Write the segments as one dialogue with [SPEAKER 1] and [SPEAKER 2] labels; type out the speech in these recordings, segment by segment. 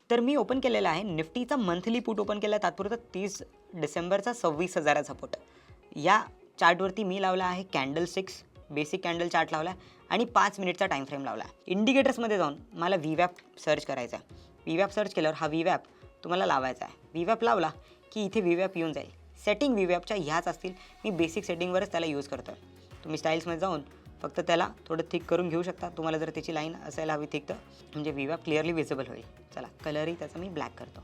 [SPEAKER 1] तर मी ओपन केलेला आहे निफ्टीचा मंथली पुट ओपन केला तात्पुरता 30 डिसेंबरचा 26,000चा पुट. या चार्टवरती मी लावला आहे कॅन्डल 6 बेसिक कॅन्डल चार्ट लावला आणि 5 मिनिटचा टाईम फ्रेम लावला. इंडिकेटर्समध्ये जाऊन मला VWAP सर्च करायचा आहे. VWAP सर्च केल्यावर हा VWAP तुम्हाला लावायचा आहे. VWAP लावला की इथे VWAP येऊन जाईल. सेटिंग VWAPच्या ह्याच असतील. मी बेसिक सेटिंगवरच त्याला यूज करतो आहे. तुम्ही स्टाईल्समध्ये जाऊन फक्त त्याला थोडं थिक करून घेऊ शकता. तुम्हाला जर त्याची लाईन असायला हवी थिक तर म्हणजे VWAP क्लिअरली विजिबल होईल. चला कलरही त्याचा मी ब्लॅक करतो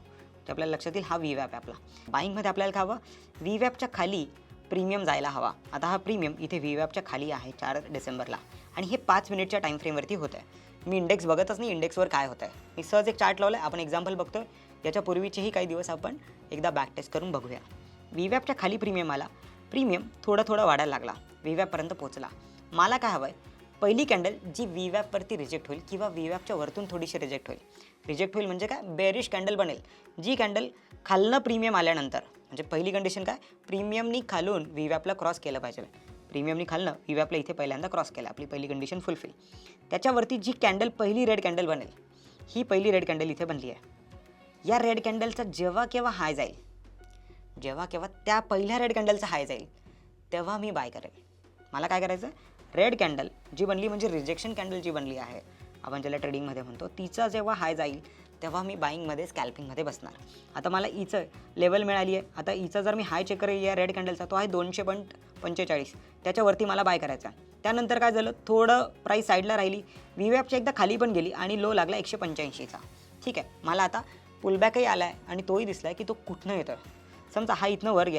[SPEAKER 1] तर आपल्याला लक्षात येईल हा VWAP आहे आपला. बाईंगमध्ये आपल्याला हवं VWAPच्या खाली प्रीमियम जायला हवा. आता हा प्रीमियम इथे VWAPच्या खाली आहे 4 डिसेंबरला आणि हे 5 मिनिटच्या टाईम फ्रेमवरती होतं आहे. मी इंडेक्स बघतच नाही इंडेक्सवर काय होतं आहे. मी सहज एक चार्ट लावला आहे. आपण एक्झाम्पल बघतोय. याच्यापूर्वीचेही काही दिवस आपण एकदा बॅक टेस्ट करून बघूया. VWAPच्या खाली प्रीमियम आला. प्रीमियम थोडा वाढायला लागला. VWAPपर्यंत पोहोचला. मला काय हवं आहे पहिली कॅन्डल जी VWAPवरती रिजेक्ट होईल किंवा VWAPच्या वरतून थोडीशी रिजेक्ट होईल. रिजेक्ट होईल म्हणजे काय बेरिश कॅन्डल बनेल. जी कॅन्डल खालनं प्रीमियम आल्यानंतर म्हणजे पहिली कंडिशन काय प्रीमियमनी खालून VWAPला क्रॉस केलं पाहिजे. प्रीमियमनी खालनं VWAPला इथे पहिल्यांदा क्रॉस केला. आपली पहिली कंडिशन फुलफिल. त्याच्यावरती जी कॅन्डल पहिली रेड कॅन्डल बनेल ही पहिली रेड कॅन्डल इथे बनली आहे. या रेड कॅन्डलचा जेव्हा केव्हा हाय जाईल जेव्हा केव्हा त्या पहिल्या रेड कॅन्डलचा हाय जाईल तेव्हा मी बाय करेल. मला काय करायचं रेड कॅन्डल जी बनली म्हणजे रिजेक्शन कॅन्डल जी बनली आहे आपण ज्याला ट्रेडिंगमध्ये म्हणतो तिचा जेव्हा हाय जाईल तेव्हा मी बाईंगमध्ये स्कॅल्पिंगमध्ये बसणार. आता मला ईचं लेवल मिळाली आहे. आता ईचा जर मी हाय चेक करेल या रेड कॅन्डलचा तो आहे 200.45 त्याच्यावरती मला बाय करायचा. त्यानंतर काय झालं थोडं प्राईस साईडला राहिली. VWAPच्या एकदा खाली पण गेली आणि लो लागला 185चा. ठीक आहे मला आता पुलबॅकही आला आहे आणि तोही दिसला आहे की तो कुठनं येतो. समजा हा इथनं वर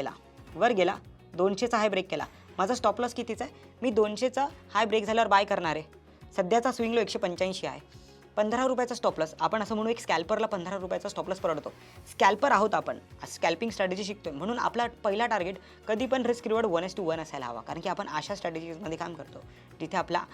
[SPEAKER 1] गेला 200चा हाय ब्रेक केला. माझा स्टॉप लॉस कितीचा आहे मी 200चा हाय ब्रेक झाल्यावर बाय करणार आहे. सध्याचा स्विंग लो 185 आहे. 15 रुपयाचा स्टॉप लॉस आपण असं म्हणू एक स्कॅल्परला 15 रुपयाचा स्टॉप लॉस परवडतो. स्कॅल्पर आहोत आपण स्कॅल्पिंग स्ट्रॅटेजी शिकतोय म्हणून आपला पहिला टार्गेट कधी पण रिस्क रिवॉर्ड 1:1 असायला हवा. कारण की आपण अशा स्ट्रॅटेजीजमध्ये काम करतो जिथे आपला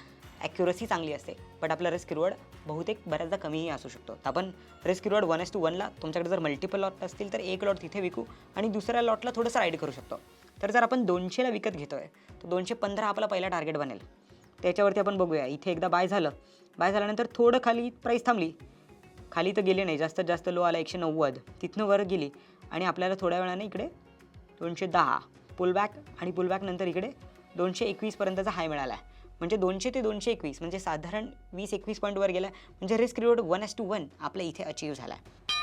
[SPEAKER 1] ॲक्युरसी चांगली असते बट आपला रिस्क रिवॉर्ड बहुतेक बऱ्याचदा कमीही असू शकतो. तर आपण रिस्क रिवॉर्ड 1:1ला तुमच्याकडे जर मल्टिपल लॉट असतील तर एक लॉट तिथे विकू आणि दुसऱ्या लॉटला थोडंसं राईड करू शकतो. तर जर आपण 200ला विकत घेतोय तर 215 आपला पहिला टार्गेट बनेल. त्याच्यावरती आपण बघूया इथे एकदा बाय झाल्यानंतर थोडं खाली प्राईस थांबली. खाली तर गेली नाही जास्तीत जास्त लो आला 190 तिथनं वर गेली आणि आपल्याला थोड्या वेळाने इकडे 210 पुलबॅक आणि पुलबॅक नंतर इकडे 221 पर्यंतचा हाय मिळाला आहे. म्हणजे 200 ते 221 म्हणजे साधारण 20-21 पॉईंटवर गेला म्हणजे रिस्क रिवॉर्ड 1:1 आपल्या इथे अचीव्ह झाला आहे.